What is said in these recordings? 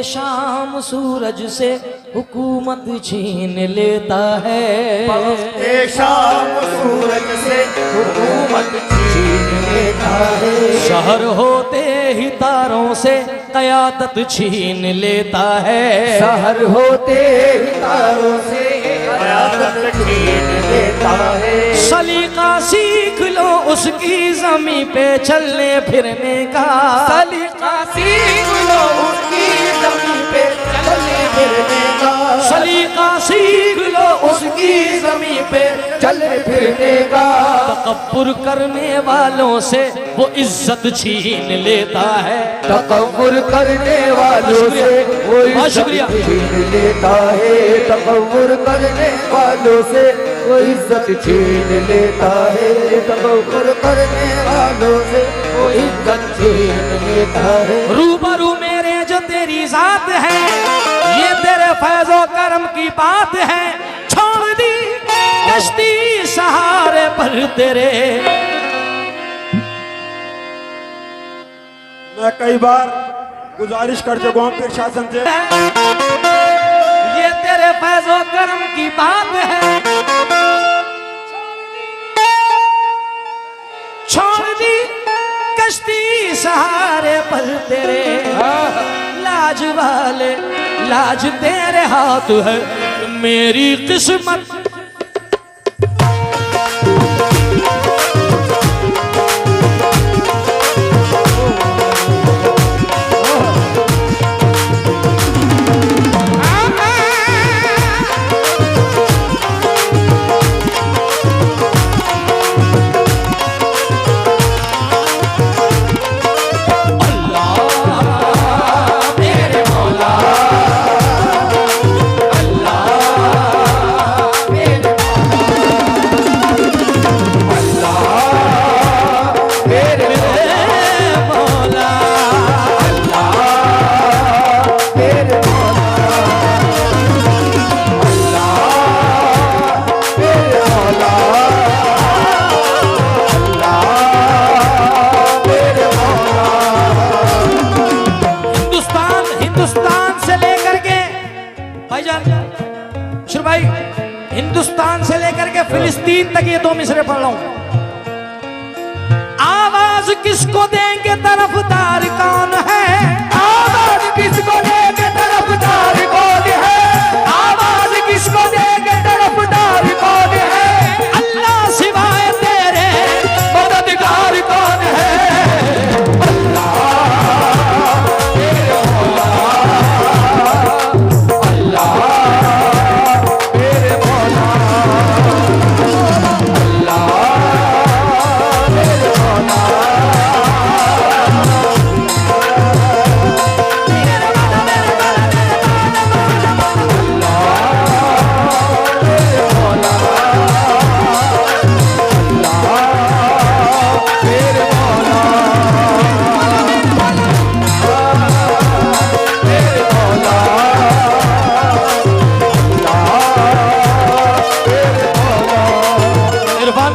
शाम सूरज से हुकूमत छीन लेता है। वक्ते शाम सूरज से हुकूमत छीन लेता है। शहर होते ही तारों से क़यादत छीन लेता है। शहर होते ही तारों से क़यादत छीन लेता है। सलीका सीख लो उसकी ज़मीं पे चलने फिरने का। सलीका सीख लो उसकी ज़मीं पे चलने फिरने का। सलीका सीख लो उसकी ज़मीं पे चलने फिरने का। तकब्बुर करने वालों से वो इज्जत छीन लेता है। तकब्बुर करने वालों से वो इज्जत छीन लेता है। तकब्बुर करने वालों से वो इज्जत छीन लेता है। तकब्बुर करने वालों से वो इज्जत छीन लेता है। रूबरू मेरे जो तेरी जात है, ये तेरे फैज़ो करम की बात है। छोड़ दी कश्ती सहारे पर तेरे। मैं कई बार गुजारिश कर चुका हूँ फिर शासन से, ये तेरे फैज़ो करम की बात है। छोड़ दी कश्ती सहारे पर तेरे। लाज वाले लाज तेरे हाथ है, मेरी किस्मत हिंदुस्तान से लेकर के फिलिस्तीन तक ये दो मिसरे पढ़ रहा हूं। आवाज किसको देंगे तरफदार कौन है। आवाज किसको देंगे तरफदार कौन है। आवाज किसको देंगे तरफदार कौन है। अल्लाह सिवाय तेरे मददगार कौन है।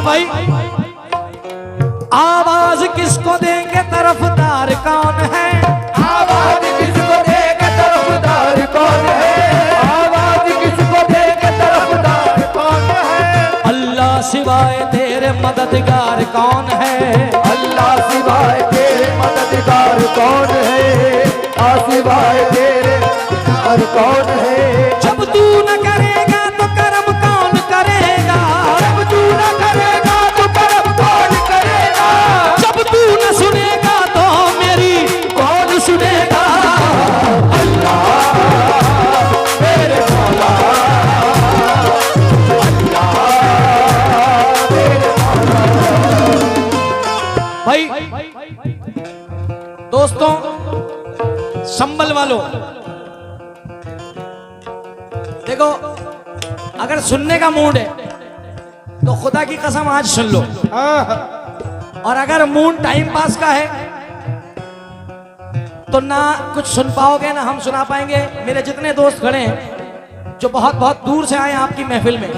भाई आवाज किसको देंगे तरफदार कौन है। आवाज किसको देंगे तरफदार कौन है। आवाज किसको देंगे तरफदार कौन है। अल्लाह सिवाय तेरे मददगार कौन है। अल्लाह सिवाय तेरे मददगार कौन है। सिवाय तेरे और कौन है। जब तू न करेगा तो करम कौन करेगा। जब तू न करेगा तो करम कौन करेगा। जब तू न सुनेगा तो मेरी कौन सुनेगा। अल्लाह मेरे मौला। अल्लाह मेरे मौला। भाई दोस्तों संभल वालों देखो, अगर सुनने का मूड है तो खुदा की कसम आज सुन लो। और अगर मूड टाइम पास का है तो ना कुछ सुन पाओगे ना हम सुना पाएंगे। मेरे जितने दोस्त खड़े हैं जो बहुत बहुत दूर से आए आपकी महफिल में,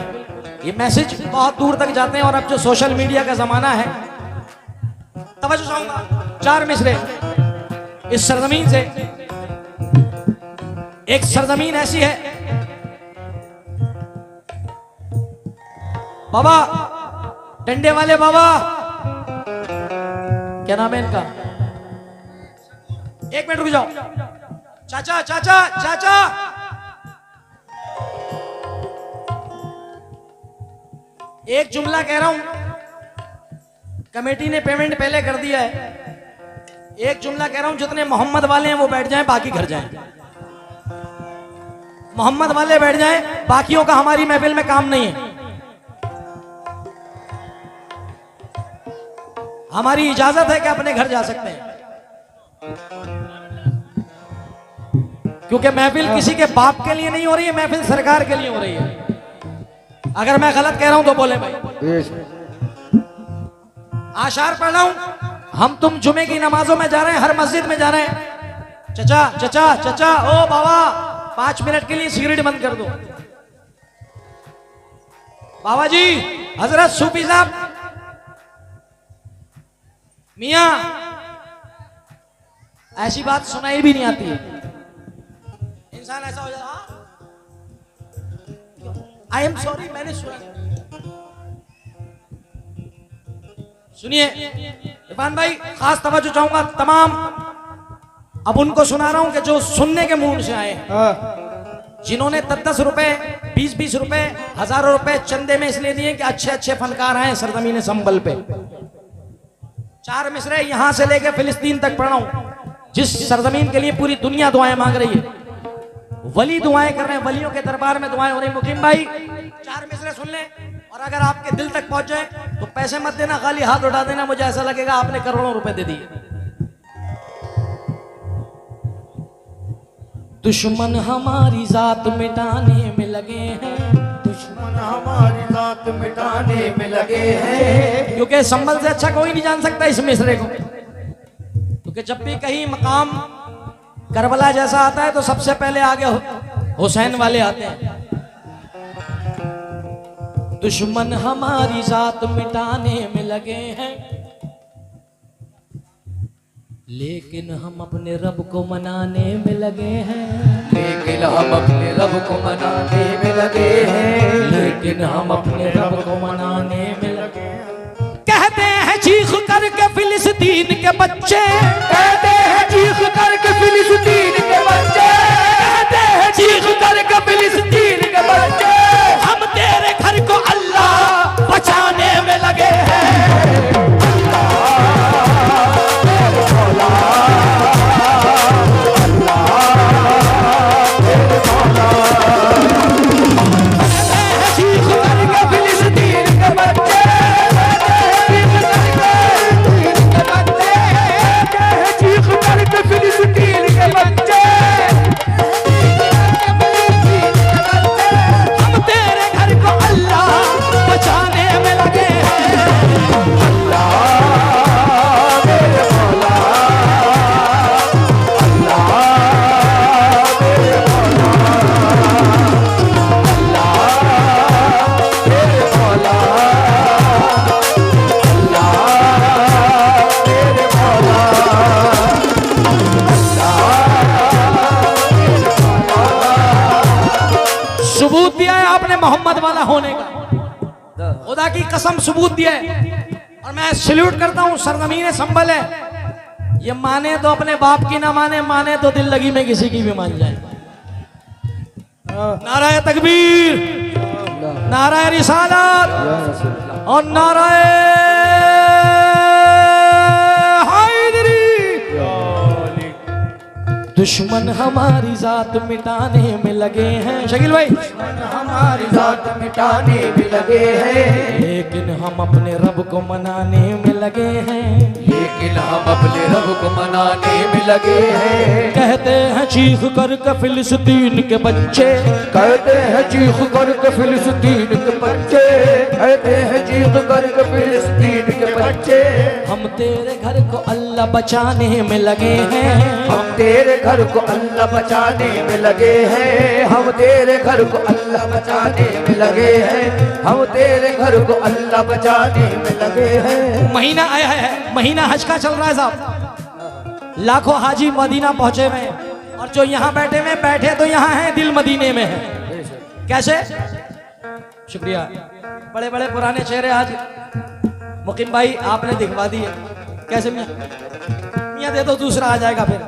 ये मैसेज बहुत दूर तक जाते हैं। और अब जो सोशल मीडिया का जमाना है, तवज्जो चाहूंगा 4 मिसरे इस सरजमीन से एक सरजमीन ऐसी है, बाबा डंडे वाले बाबा, क्या नाम है इनका? एक मिनट रुक जाओ। चाचा चाचा चाचा, एक जुमला कह रहा हूं, कमेटी ने पेमेंट पहले कर दिया है। एक जुमला कह रहा हूं, जितने मोहम्मद वाले हैं वो बैठ जाएं, बाकी घर जाएं। मोहम्मद वाले बैठ जाएं, बाकियों का हमारी महफिल में काम नहीं है। हमारी इजाजत है कि अपने घर जा सकते हैं, क्योंकि महफिल किसी के बाप के लिए नहीं हो रही है, महफिल सरकार के लिए हो रही है। अगर मैं गलत कह रहा हूं तो बोले भाई। आशार पढ़ रहा हूं, हम तुम जुमे की नमाजों में जा रहे हैं, हर मस्जिद में जा रहे हैं। चचा चचा चचा, ओ बाबा 5 मिनट के लिए सिगरेट बंद कर दो। बाबा जी, हजरत सूफी साहब, मियां, ऐसी बात सुनाई भी नहीं आती है। इंसान ऐसा हो जाता, आई एम सॉरी, मैंने सुना। सुनिए इरफान भाई, खास तवज्जो चाहूंगा तमाम, अब उनको सुना रहा हूं कि जो सुनने के मूड से आए, जिन्होंने 10-10 रुपए, 20-20 रुपए, हजारों रुपए चंदे में इसलिए दिए कि अच्छे अच्छे फनकार आए सरजमीन संबल पे। 4 मिसरे यहां से लेके फिलिस्तीन तक पढ़ा हूं, जिस सरजमीन के लिए पूरी दुनिया दुआएं मांग रही है। वली दुआएं कर रहे हैं, वलियों के दरबार में दुआएं हो रही। मुकीम भाई 4 मिसरे सुन लें, और अगर आपके दिल तक पहुंच जाए तो पैसे मत देना, खाली हाथ उठा देना, मुझे ऐसा लगेगा आपने करोड़ों रुपए दे दिए। दुश्मन हमारी जात मिटाने में लगे हैं, दुश्मन हमारी जात मिटाने में लगे हैं। क्योंकि संभल से अच्छा कोई नहीं जान सकता इस मिसरे को, क्योंकि जब भी कहीं मकाम करबला जैसा आता है तो सबसे पहले आगे हुसैन वाले आते हैं। दुश्मन हमारी जात मिटाने में लगे हैं, लेकिन हम अपने रब को मनाने में लगे हैं। लेकिन हम अपने रब को मनाने में लगे हैं। लेकिन हम अपने रब को मनाने में लगे हैं। कहते हैं चीख करके फिलिस्तीन के बच्चे, कहते हैं चीख करके फिलिस्तीन के बच्चे, कहते हैं चीख करके फिलिस्तीन के बच्चे, हम तेरे घर को अल्लाह बचाने में लगे हैं। सबूत दिया है आपने मोहम्मद वाला होने का, खुदा की कसम सबूत दिया है। और मैं सल्यूट करता हूं, सरजमीन संभल है, ये माने तो अपने बाप की ना माने, माने तो दिल लगी में किसी की भी मान जाए। नाराए तकबीर, नाराए रिसालत और नाराए हैदरी। दुश्मन हमारी जात मिटाने में लगे हैं, शकील भाई, हमारी जात मिटाने में लगे हैं। लेकिन हम अपने रब को मनाने में लगे हैं। लेकिन हम अपने रब को मनाने में लगे हैं। कहते हैं चीख कर के फिलिस्तीन के बच्चे, कहते हैं चीख कर के फिलिस्तीन के बच्चे, कहते हैं चीख कर के फिलिस्तीन के बच्चे, हम तेरे घर को अल्लाह बचाने में लगे हैं। हम तेरे घर को अल्लाह बचाने में लगे हैं। हम तेरे घर को अल्लाह बचाने में लगे हैं। हम तेरे घर को अल्लाह बचाने में लगे हैं। महीना आया है, महीना हज का चल रहा है साहब, लाखों हाजी मदीना पहुंचे हुए हैं और जो यहाँ बैठे तो यहाँ हैं, दिल मदीने में है। कैसे? शुक्रिया। बड़े बड़े पुराने चेहरे आज मुकीम भाई आपने दिखवा दिए। कैसे मियां दे दो, दूसरा आ जाएगा फिर।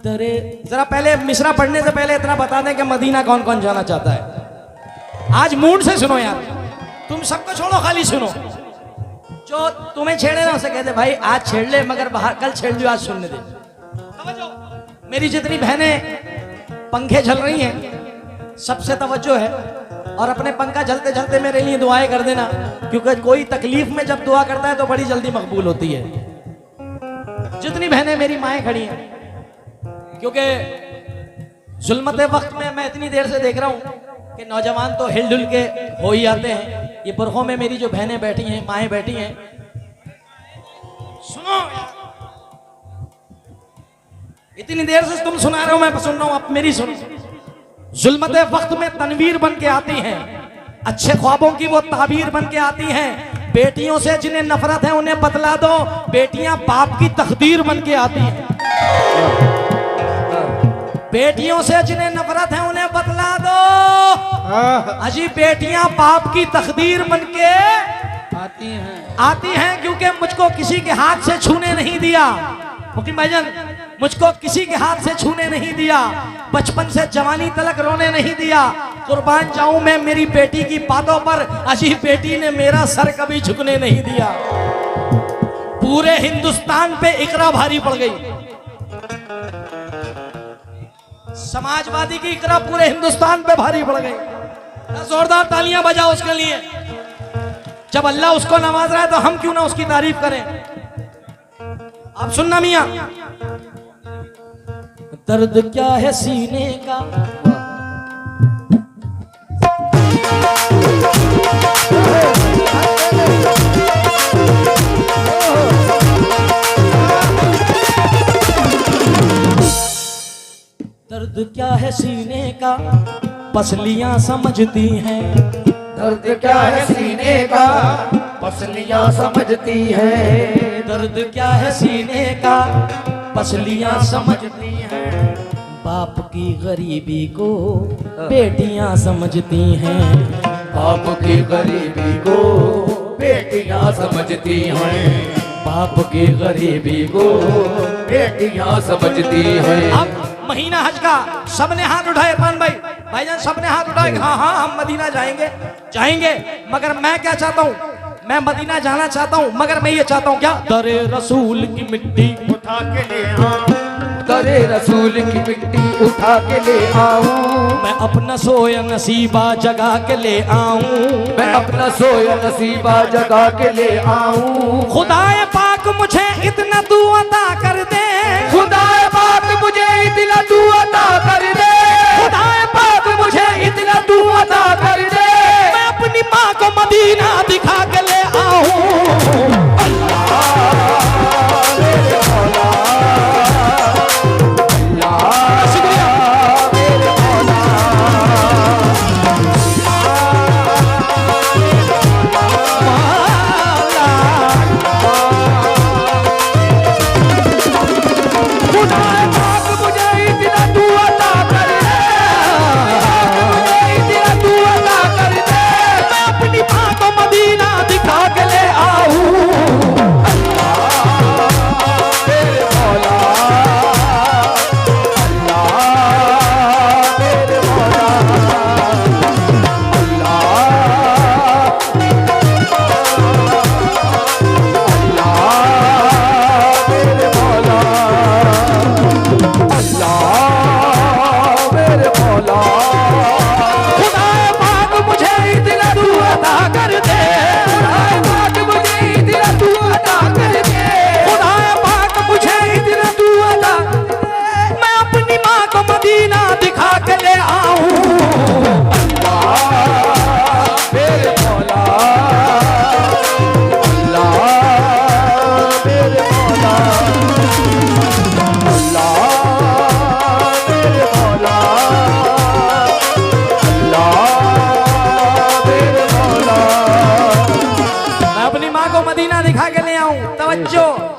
दरे जरा पहले मिसरा पढ़ने से पहले इतना बता दें कि मदीना कौन कौन जाना चाहता है। आज मूड से सुनो यार, तुम सबको छोड़ो, खाली सुनो। जो तुम्हें छेड़े ना उसे कहते भाई आज छेड़ ले, मगर बाहर कल छेड़ लियो, आज सुनने दे। समझो, मेरी जितनी बहनें पंखे झल रही हैं सबसे तवज्जो है, और अपने पंखा झलते झलते मेरे लिए दुआएं कर देना, क्योंकि कोई तकलीफ में जब दुआ करता है तो बड़ी जल्दी मकबूल होती है। जितनी बहनें मेरी माएँ खड़ी हैं, क्योंकि जुल्मत वक्त में मैं इतनी देर से देख रहा हूं कि नौजवान तो हिल-डुल के हो ही आते हैं। ये बुरखों में मेरी जो बहनें बैठी हैं, माएँ बैठी हैं, सुनो, इतनी देर से तुम सुना रहे हो, मैं सुन रहा हूं, अब मेरी सुनो। जुल्मत वक्त में तनवीर बन के आती हैं, अच्छे ख्वाबों की वो ताबीर बन के आती हैं। बेटियों से जिन्हें नफरत है उन्हें बतला दो, बेटियां बाप की तकदीर बन के आती हैं। बेटियों से जिन्हें नफरत है उन्हें बतला दो, अजी बेटियां बाप की तकदीर बन के आती हैं, क्योंकि मुझको किसी के हाथ से छूने नहीं दिया। मुकीम भाईजान, मुझको किसी के हाथ से छूने नहीं दिया, बचपन से जवानी तलक रोने नहीं दिया। कुर्बान जाऊं मैं मेरी बेटी की बातों पर, अजीब बेटी ने मेरा सर कभी झुकने नहीं दिया। पूरे हिंदुस्तान पे इकरा भारी पड़ गई, समाजवादी की इकरा पूरे हिंदुस्तान पे भारी पड़ गई। जोरदार तालियां बजाओ उसके लिए। जब अल्लाह उसको नवाज रहा है तो हम क्यों ना उसकी तारीफ करें। आप सुनना मियां, दर्द क्या है सीने का, दर्द क्या है सीने का, पसलियां समझती हैं। दर्द क्या है सीने का, पसलियां समझती हैं। दर्द क्या है सीने का, पसलियां समझती हैं। बाप की गरीबी को बेटियां समझती हैं। बाप की गरीबी को बेटियां समझती हैं। बाप की गरीबी को बेटियां समझती हैं। अब महीना हज का सबने हाथ उठाए, इरफान भाई, भाईजान सबने हाथ उठाए। हाँ हाँ हम मदीना जाएंगे, मगर मैं क्या चाहता हूँ, मैं मदीना जाना चाहता हूँ, मगर मैं ये चाहता हूँ क्या, दरे रसूल की मिट्टी उठा के ले आऊं, दरे रसूल की मिट्टी उठा के ले आऊं। मैं अपना सोया नसीबा जगा के ले आऊं। मैं अपना सोया नसीबा जगा के ले आऊं। खुदाए पाक मुझे इतना तू अता कर दे, खुदाए पाक मुझे इतना तू अता कर दे। खुदाए पाक मुझे इतना तू अता कर दे। मैं अपनी माँ को मदीना दिखा के ले आऊं।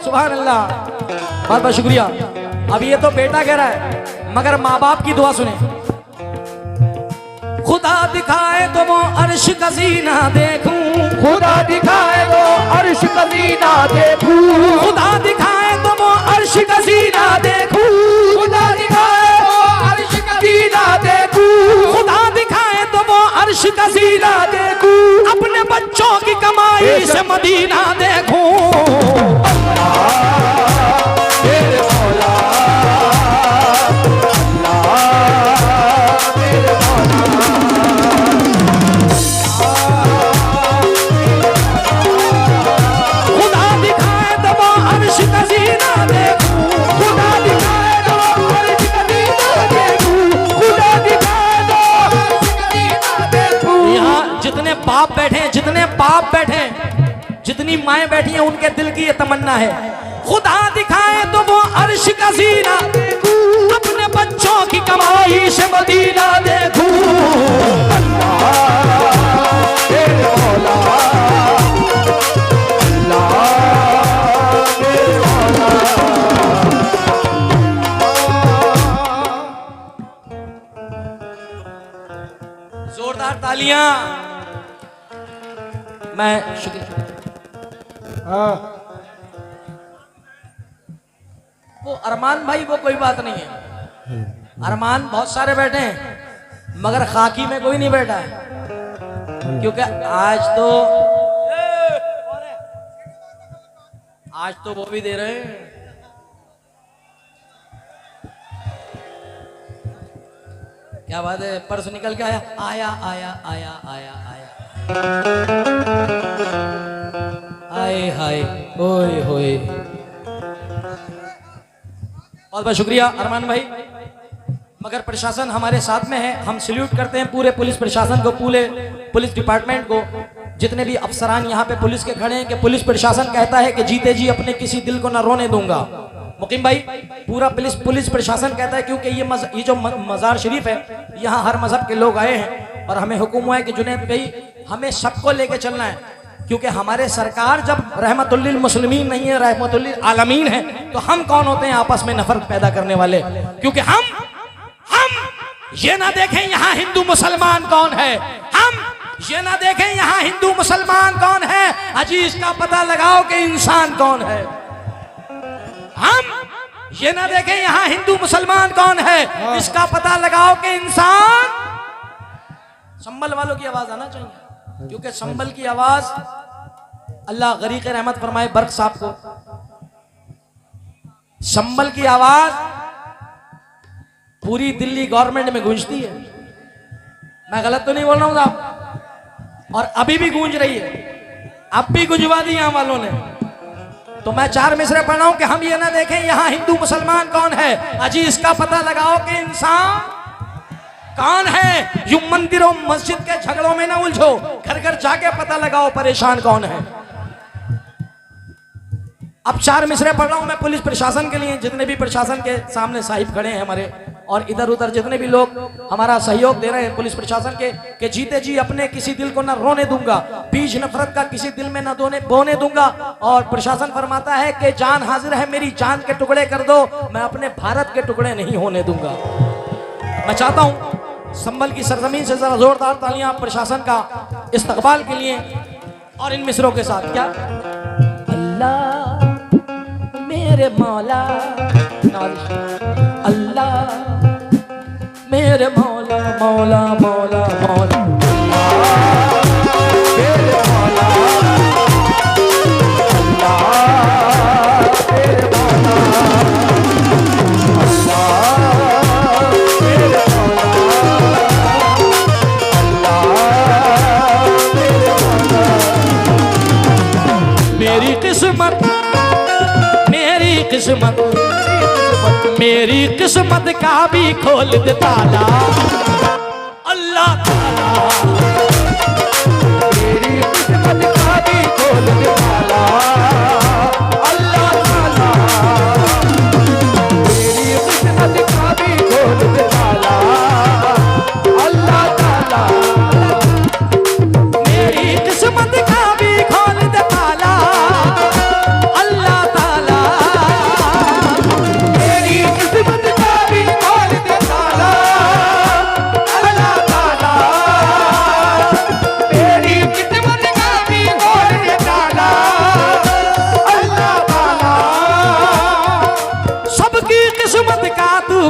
सुभान अल्लाह, बहुत बहुत शुक्रिया। अब ये तो बेटा कह रहा है, मगर माँ बाप की दुआ सुने। खुदा दिखाए तो वो अर्श का सीना देखूं, खुदा दिखाए तो अर्श का सीना देखूं, खुदा दिखाए तो वो अर्श का सीना देखूं, खुदा दिखाए तो अर्श का सीना देखूं, खुदा दिखाए तो वो अर्श का सीना देखूं, अपने बच्चों की कमाई से मदीना देखूं। मेरे मौला, मेरे मौला, खुदा दिखाए तो वो अर्श का सीना देखूं, खुदा दिखाए तो अर्श का सीना देखूं, खुदा दिखाए तो अर्श का सीना देखूं। यहाँ जितने बाप बैठे हैं, जितने बाप बैठे हैं, जितनी माएं बैठी हैं, उनके दिल की ये तमन्ना है, खुदा दिखाए तो वो अर्श का सीना देखूं, अपने बच्चों की कमाई से मदीना देखूं। मेरे मौला, मेरे मौला, जोरदार तालियां। मैं शुक्रिया। वो अरमान भाई, वो कोई बात नहीं है, अरमान बहुत सारे बैठे हैं, मगर खाकी में कोई नहीं बैठा है, क्योंकि आज तो वो भी दे रहे हैं। क्या बात है, पर्स निकल के आया आया आया आया आया आया, आए हाय ओए होए। बहुत बहुत शुक्रिया अरमान भाई, मगर प्रशासन हमारे साथ में है, हम सल्यूट करते हैं पूरे पुलिस प्रशासन को, पूरे पुलिस डिपार्टमेंट को, जितने भी अफसरान यहाँ पे पुलिस के खड़े हैं, कि पुलिस प्रशासन कहता है कि जीते जी अपने किसी दिल को ना रोने दूंगा। मुकीम भाई, पूरा पुलिस प्रशासन कहता है, क्योंकि ये जो मज़ार शरीफ है, यहाँ हर मजहब के लोग आए हैं, और हमें हुक्म हुआ है कि जुनैद भाई हमें सबको लेके चलना है, क्योंकि हमारे सरकार जब रहमतुल्लिल मुस्लिमीन नहीं है, रहमतुल्लिल आलमीन है, तो हम कौन होते हैं आपस में नफरत पैदा करने वाले। क्योंकि हम ये ना देखें यहाँ हिंदू मुसलमान कौन है, हम ये ना देखें यहाँ हिंदू मुसलमान कौन है, अजी इसका पता लगाओ कि इंसान कौन है। हम ये ना देखें यहाँ हिंदू मुसलमान कौन है, इसका पता लगाओ कि इंसान। संभल वालों की आवाज आना चाहिए, क्योंकि संभल की आवाज अल्लाह गरीक रहमत फरमाए बर्क साहब को, संभल की आवाज पूरी दिल्ली गवर्नमेंट में गूंजती है। मैं गलत तो नहीं बोल रहा हूं साहब, और अभी भी गूंज रही है, अब भी गुंजवा दी यहां वालों ने। तो मैं 4 मिसरे पढ़ रहा हूं कि हम ये ना देखें यहाँ हिंदू मुसलमान कौन है, अजी इसका पता लगाओ कि इंसान कौन है। यूं मंदिरों मस्जिद के झगड़ों में ना उलझो, घर घर जाके पता लगाओ परेशान कौन है। अब 4 मिसरे पढ़ रहा हूं मैं पुलिस प्रशासन के लिए, जितने भी प्रशासन के सामने साहिब खड़े हैं हमारे, और इधर उधर जितने भी लोग हमारा सहयोग दे रहे हैं पुलिस प्रशासन के, कि जीते जी अपने किसी दिल को ना रोने दूंगा, बीज नफरत का किसी दिल में ना बोने दूंगा। और प्रशासन फरमाता है कि जान हाजिर है मेरी, जान के टुकड़े कर दो, मैं अपने भारत के टुकड़े नहीं होने दूंगा। मैं चाहता हूं संभल की सरजमीन से जरा जोरदार तालियां प्रशासन का इस्तकबाल के लिए, और इन मिसरों के साथ। क्या अल्लाह मेरे मौला, अल्लाह मेरे मौला मौला मौला मौला, मेरे मौला, मेरे मौला, मेरे मौला, मेरी किस्मत मेरी किस्मत का भी खोल दे ताला, अल्लाह ताला मेरी किस्मत का भी खोल दे ताला, अल्लाह ताला मेरी किस्मत का भी खोल दे ताला, अल्लाह ताला मेरी किस्मत का भी खोल दे ताला, अल्लाह ताला मेरी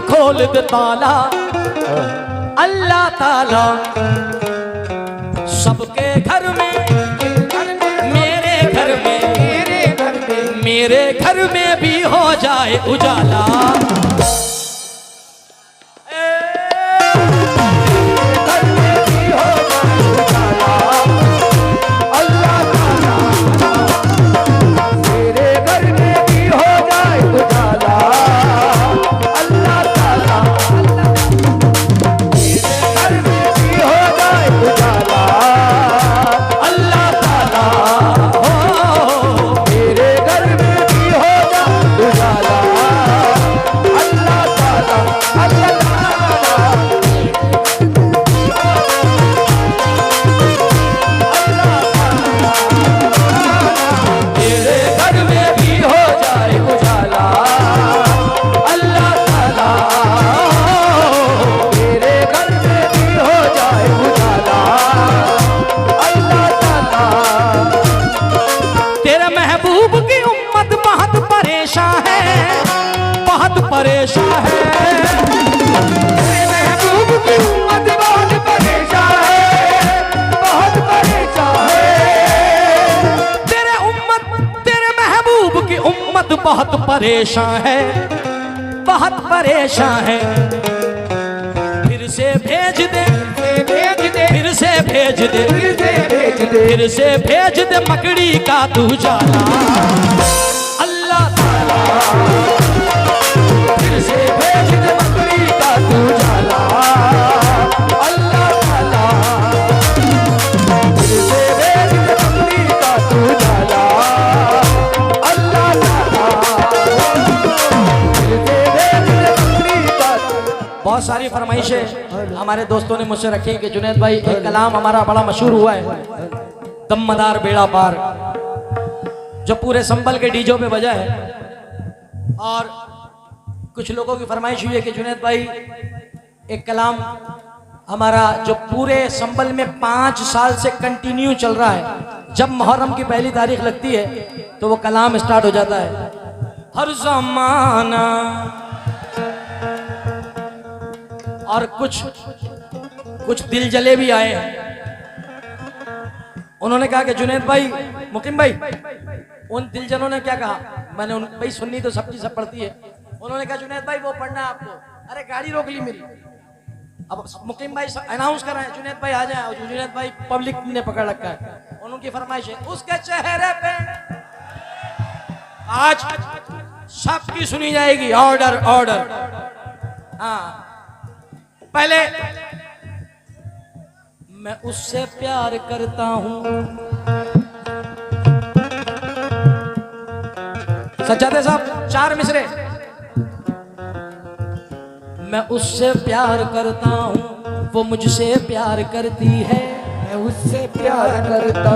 खोल दे ताला अल्लाह ताला सबके घर में, मेरे घर में, मेरे घर में भी हो जाए उजाला। परेशान है मेरे महबूब की उम्मत बहुत परेशान है, बहुत परेशान है। तेरे महबूब की उम्मत बहुत परेशान है, बहुत परेशान है। फिर से भेज दे, फिर से भेज दे, फिर से भेज दे मकड़ी का तू जाला अल्लाह ताला। फिर से भेज दे मकड़ी का तू जाला अल्लाह ताला। फिर से भेज दे मकड़ी का तू जाला अल्लाह ताला। फिर से भेज दे मकड़ी का। बहुत सारी फरमाइशें हमारे दोस्तों ने मुझसे रखी कि जुनैद भाई एक कलाम हमारा बड़ा मशहूर हुआ है, दमदार बेड़ा पार, जो पूरे संभल के डीजों पे बजा है। और कुछ लोगों की फरमाइश हुई है कि जुनैद भाई एक कलाम हमारा जो पूरे संभल में 5 साल से कंटिन्यू चल रहा है, जब मुहर्रम की पहली तारीख लगती है तो वो कलाम स्टार्ट हो जाता है। हर ज़माना और कुछ दिल जले भी आए हैं। उन्होंने कहा कि जुनैद भाई, मुकीम भाई, उन दिलजनों ने क्या कहा, मैंने उन भाई सुन्नी तो सब की सब पढ़ती है। उन्होंने कहा जुनैद भाई वो पढ़ना है आपको। अरे गाड़ी रोक ली मेरी। अब मुकीम भाई अनाउंस कर रहे हैं जुनैद भाई आ जाए, जुनैद भाई पब्लिक ने पकड़ रखा है। उनकी फरमाइश है उसके चेहरे पे आज सबकी सुनी जाएगी। Order order. हाँ, पहले मैं उससे प्यार करता हूं। सज्जादे साहब 4 मिसरे। मैं उससे प्यार करता हूं, वो मुझसे प्यार करती है। मैं उससे प्यार करता